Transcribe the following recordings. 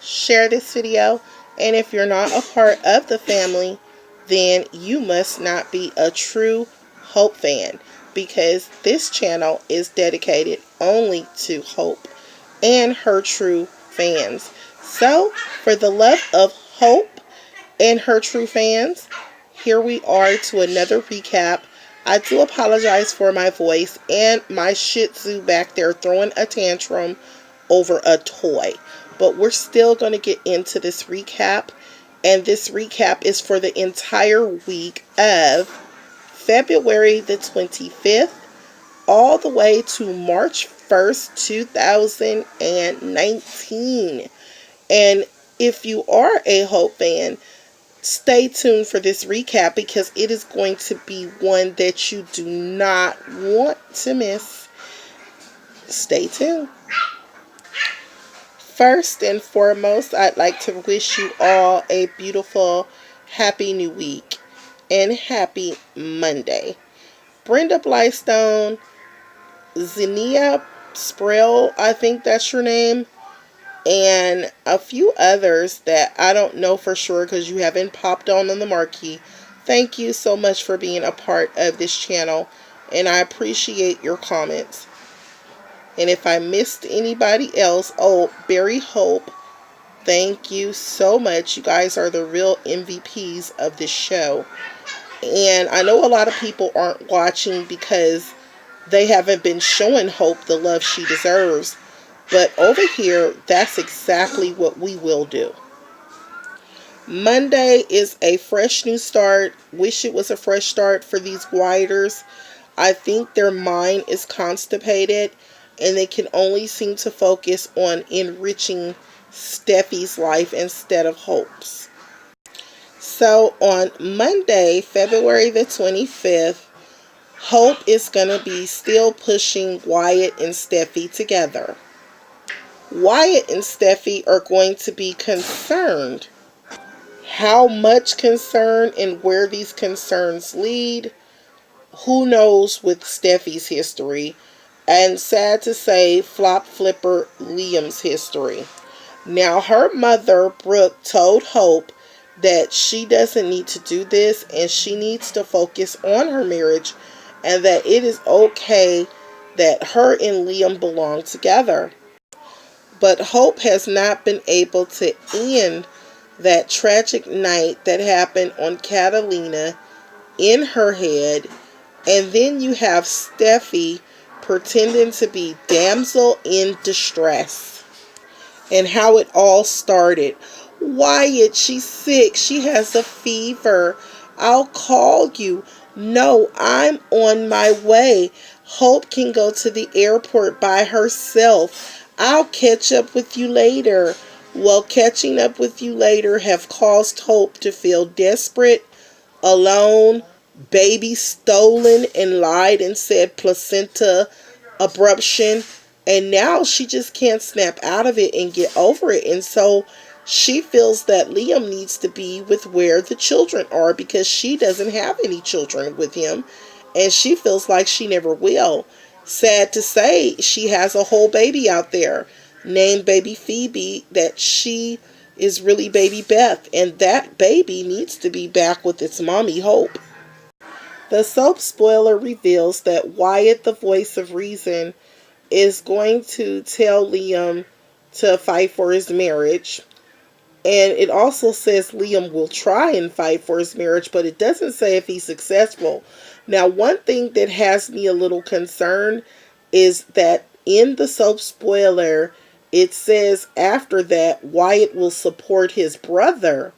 share this video, and if you're not a part of the family, then you must not be a true Hope fan, because this channel is dedicated only to Hope and her true fans. So, for the love of Hope and her true fans, here we are to another recap. I do apologize for my voice and my Shih Tzu back there throwing a tantrum over a toy. But we're still going to get into this recap. And this recap is for the entire week of February the 25th all the way to March 1st, 2019. And if you are a Hope fan, stay tuned for this recap because it is going to be one that you do not want to miss. Stay tuned. First and foremost, I'd like to wish you all a beautiful, happy new week and happy Monday. Brenda Blystone, Zinnia Sprell, I think that's your name, and a few others that I don't know for sure because you haven't popped on the marquee. Thank you so much for being a part of this channel, and I appreciate your comments. And if I missed anybody else, oh, Barry Hope, thank you so much. You guys are the real MVPs of this show. And I know a lot of people aren't watching because they haven't been showing Hope the love she deserves. But over here, that's exactly what we will do. Monday is a fresh new start. Wish it was a fresh start for these Guiders. I think their mind is constipated and they can only seem to focus on enriching Steffi's life instead of Hope's. So on Monday, February the 25th, Hope is going to be still pushing Wyatt and Steffi together. Wyatt and Steffi are going to be concerned. How much concern and where these concerns lead, who knows with Steffi's history, and sad to say, flop flipper Liam's history. Now, her mother, Brooke, told Hope that she doesn't need to do this and she needs to focus on her marriage and that it is okay that her and Liam belong together. But Hope has not been able to end that tragic night that happened on Catalina in her head. And then you have Steffi pretending to be damsel in distress. And how it all started. Wyatt, she's sick. She has a fever. I'll call you. No, I'm on my way. Hope can go to the airport by herself. I'll catch up with you later. Well, catching up with you later have caused Hope to feel desperate, alone, baby stolen and lied and said placenta abruption, and now she just can't snap out of it and get over it. And so she feels that Liam needs to be with where the children are because she doesn't have any children with him and she feels like she never will. Sad to say, she has a whole baby out there named baby Phoebe that she is really baby Beth, and that baby needs to be back with its mommy Hope. The soap spoiler reveals that Wyatt, the voice of reason, is going to tell Liam to fight for his marriage. And it also says Liam will try and fight for his marriage, but it doesn't say if he's successful. Now, one thing that has me a little concerned is that in the soap spoiler, it says after that Wyatt will support his brother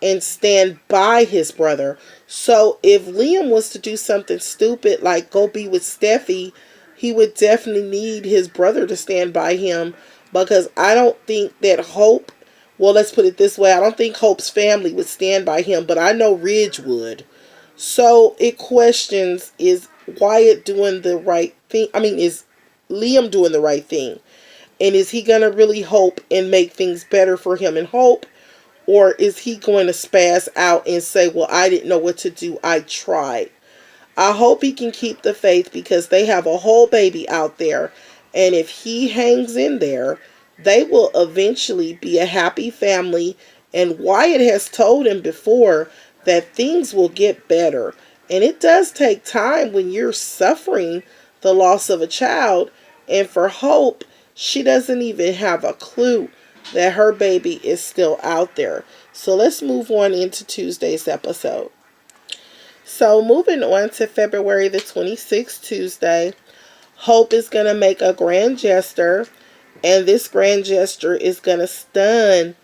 and stand by his brother. So if Liam was to do something stupid like go be with Steffi, he would definitely need his brother to stand by him, because I don't think that Hope, well, let's put it this way, I don't think Hope's family would stand by him, but I know Ridge would. So it questions, is Wyatt doing the right thing? I mean, is Liam doing the right thing? And is he going to really hope and make things better for him and Hope? Or is he going to spaz out and say, well, I didn't know what to do, I tried? I hope he can keep the faith because they have a whole baby out there. And if he hangs in there, They will eventually be a happy family, and Wyatt has told him before that things will get better. And it does take time when you're suffering the loss of a child. And for Hope, she doesn't even have a clue that her baby is still out there. So let's move on into Tuesday's episode. So moving on to February the 26th, Tuesday, Hope is going to make a grand gesture, and this grand gesture is going to stun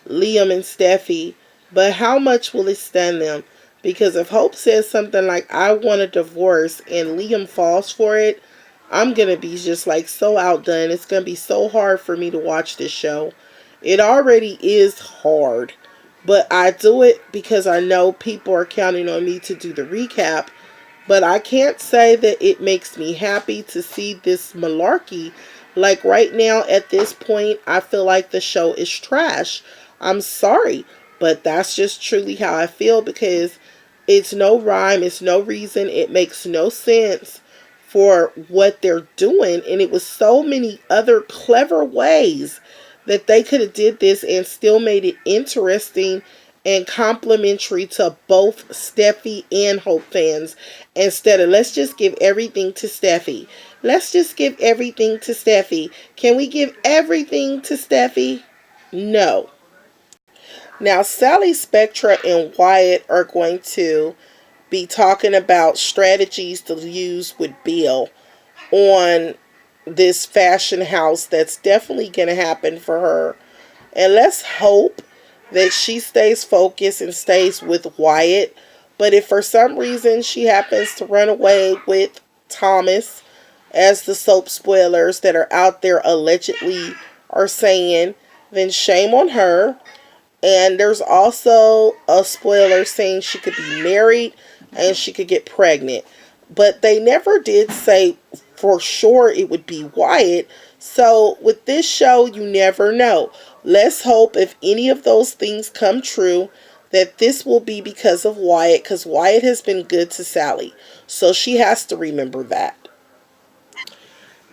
Liam and Steffi. But how much will it stun them? Because if Hope says something like, I want a divorce, and Liam falls for it, I'm going to be just like so outdone. It's going to be so hard for me to watch this show. It already is hard. But I do it because I know people are counting on me to do the recap. But I can't say that it makes me happy to see this malarkey. Like right now, at this point, I feel like the show is trash. I'm sorry, but that's just truly how I feel, because it's no rhyme, it's no reason, it makes no sense for what they're doing. And it was so many other clever ways that they could have did this and still made it interesting and complimentary to both Steffi and Hope fans, instead of let's just give everything to Steffi. Let's just give everything to Steffi. Can we give everything to Steffi? No. Now, Sally, Spectra, and Wyatt are going to be talking about strategies to use with Bill on this fashion house that's definitely going to happen for her. And let's hope that she stays focused and stays with Wyatt. But if for some reason she happens to run away with Thomas, as the soap spoilers that are out there allegedly are saying, then shame on her. And there's also a spoiler saying she could be married and she could get pregnant. But they never did say for sure it would be Wyatt. So with this show, you never know. Let's hope if any of those things come true, that this will be because of Wyatt, because Wyatt has been good to Sally. So she has to remember that.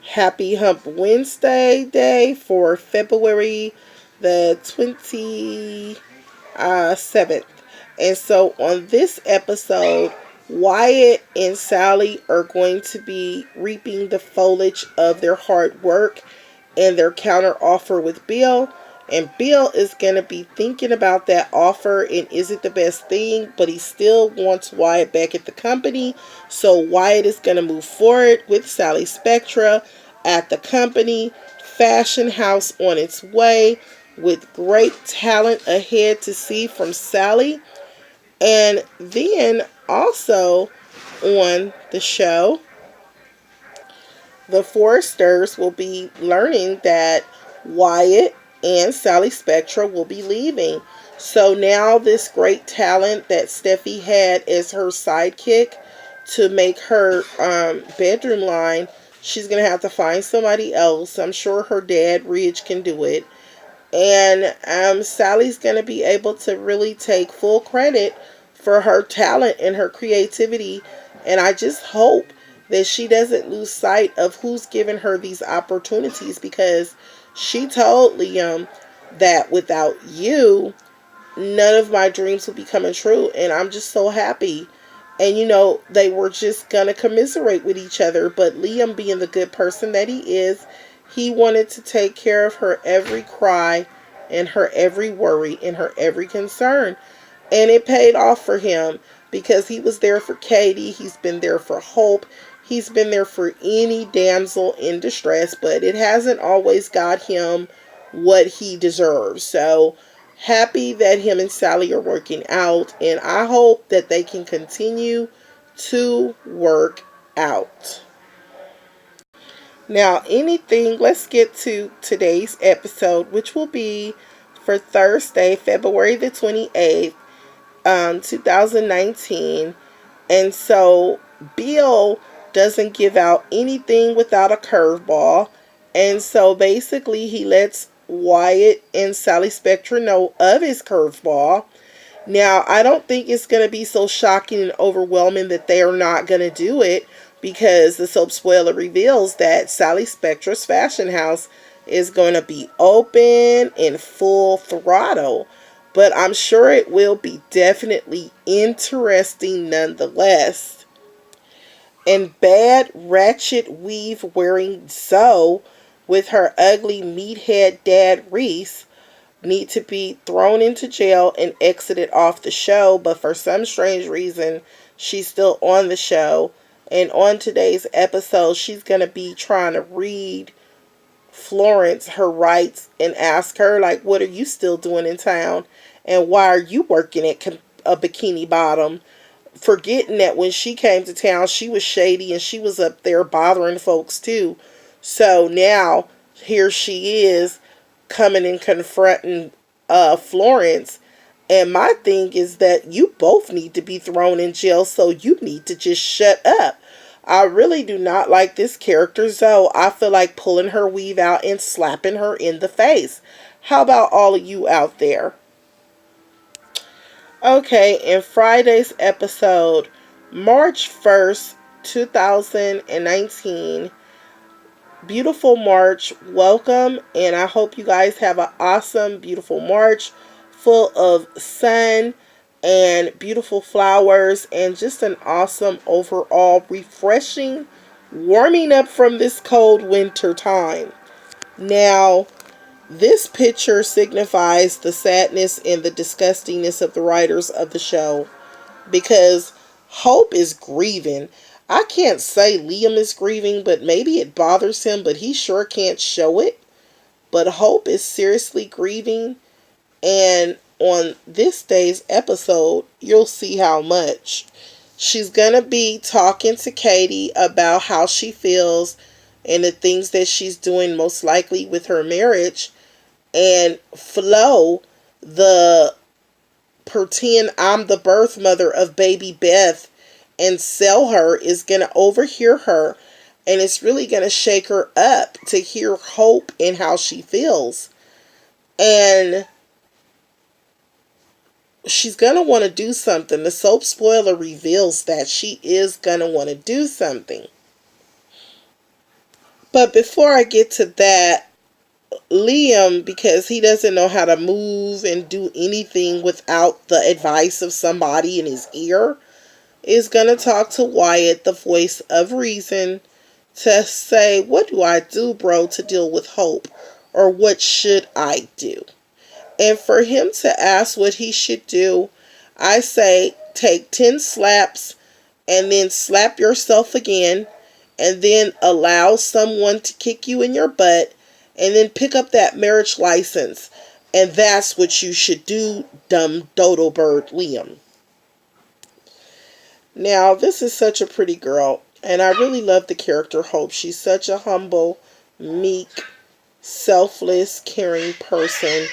Happy Hump Wednesday day for February the 27th. And so on this episode, Wyatt and Sally are going to be reaping the foliage of their hard work and their counter offer with Bill. And Bill is going to be thinking about that offer and is it the best thing, but he still wants Wyatt back at the company. So Wyatt is going to move forward with Sally Spectra at the company. Fashion house on its way with great talent ahead to see from Sally. And then also on the show, the Forresters will be learning that Wyatt and Sally Spectra will be leaving. So now this great talent that Steffi had as her sidekick to make her bedroom line, she's going to have to find somebody else. I'm sure her dad, Ridge, can do it. And Sally's going to be able to really take full credit for her talent and her creativity. And I just hope that she doesn't lose sight of who's giving her these opportunities, because she told Liam that without you, none of my dreams would be coming true. And I'm just so happy. And they were just going to commiserate with each other. But Liam, being the good person that he is, he wanted to take care of her every cry and her every worry and her every concern. And it paid off for him, because he was there for Katie. He's been there for Hope. He's been there for any damsel in distress, but it hasn't always got him what he deserves. So happy that him and Sally are working out, and I hope that they can continue to work out. Now, let's get to today's episode, which will be for Thursday, February the 28th, 2019. And so Bill doesn't give out anything without a curveball. And so basically he lets Wyatt and Sally Spectra know of his curveball. Now, I don't think it's going to be so shocking and overwhelming that they are not going to do it, because the soap spoiler reveals that Sally Spectra's fashion house is going to be open and full throttle, but I'm sure it will be definitely interesting nonetheless. And bad ratchet weave wearing Zoe with her ugly meathead dad Reese need to be thrown into jail and exited off the show, but for some strange reason, she's still on the show. And on today's episode, she's going to be trying to read Florence her rights and ask her, like, what are you still doing in town? And why are you working at a Bikini Bottom? Forgetting that when she came to town, she was shady and she was up there bothering folks too. So now, here she is coming and confronting Florence. And my thing is that you both need to be thrown in jail, so you need to just shut up. I really do not like this character, Zoe. I feel like pulling her weave out and slapping her in the face. How about all of you out there? Okay, in Friday's episode, March 1st, 2019, beautiful March, welcome, and I hope you guys have an awesome, beautiful March full of sun and beautiful flowers and just an awesome overall refreshing warming up from this cold winter time. Now, this picture signifies the sadness and the disgustingness of the writers of the show because Hope is grieving. I can't say Liam is grieving, but maybe it bothers him, but he sure can't show it. But Hope is seriously grieving, and on this day's episode, you'll see how much. She's gonna be talking to Katie about how she feels and the things that she's doing most likely with her marriage. And Flo, the pretend I'm the birth mother of baby Beth and sell her, is going to overhear her, and it's really going to shake her up to hear Hope and how she feels. And she's going to want to do something. The soap spoiler reveals that she is going to want to do something. But before I get to that, Liam, because he doesn't know how to move and do anything without the advice of somebody in his ear, is going to talk to Wyatt, the voice of reason, to say, what do I do, bro, to deal with Hope? Or what should I do? And for him to ask what he should do, I say take 10 slaps and then slap yourself again and then allow someone to kick you in your butt and then pick up that marriage license. And that's what you should do, dumb dodo bird Liam. Now, this is such a pretty girl, and I really love the character Hope. She's such a humble, meek, selfless, caring person,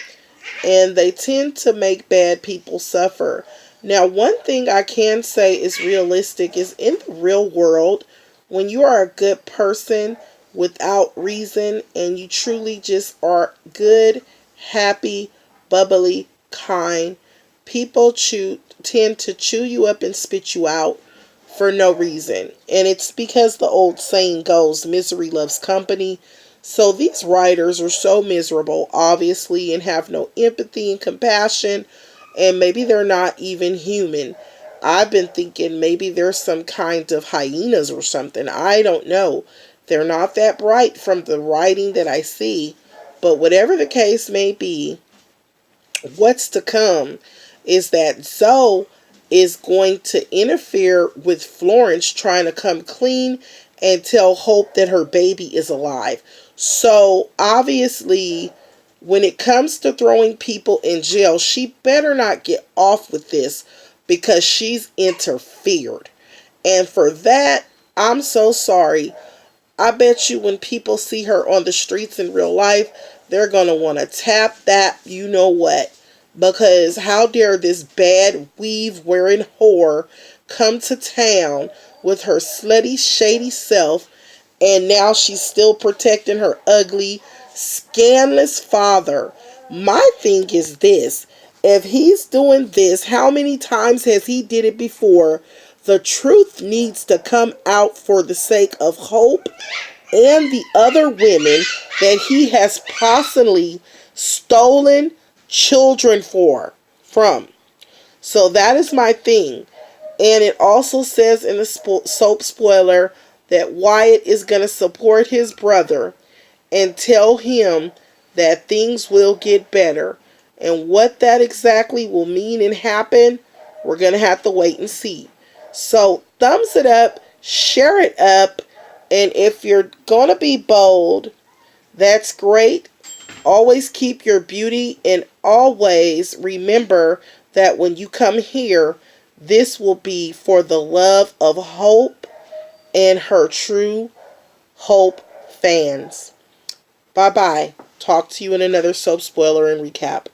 and they tend to make bad people suffer. Now, one thing I can say is realistic is in the real world, when you are a good person without reason and you truly just are good, happy, bubbly, kind, people tend to chew you up and spit you out for no reason. And it's because the old saying goes, misery loves company. So these writers are so miserable, obviously, and have no empathy and compassion, and maybe they're not even human. I've been thinking maybe they're some kind of hyenas or something. I don't know. They're not that bright from the writing that I see. But whatever the case may be, what's to come is that Zoe is going to interfere with Florence trying to come clean and tell Hope that her baby is alive. So obviously, when it comes to throwing people in jail, she better not get off with this because she's interfered. And for that, I'm so sorry. I bet you when people see her on the streets in real life, they're going to want to tap that you know what. Because how dare this bad weave wearing whore come to town with her slutty, shady self, and now she's still protecting her ugly, scandalous father. My thing is this. If he's doing this, how many times has he did it before? The truth needs to come out for the sake of Hope and the other women that he has possibly stolen children from. So that is my thing. And it also says in the soap spoiler that Wyatt is going to support his brother and tell him that things will get better. And what that exactly will mean and happen, we're going to have to wait and see. So thumbs it up, share it up, and if you're going to be bold, that's great. Always keep your beauty, and always remember that when you come here, this will be for the love of Hope and her true Hope fans. Bye-bye. Talk to you in another soap spoiler and recap.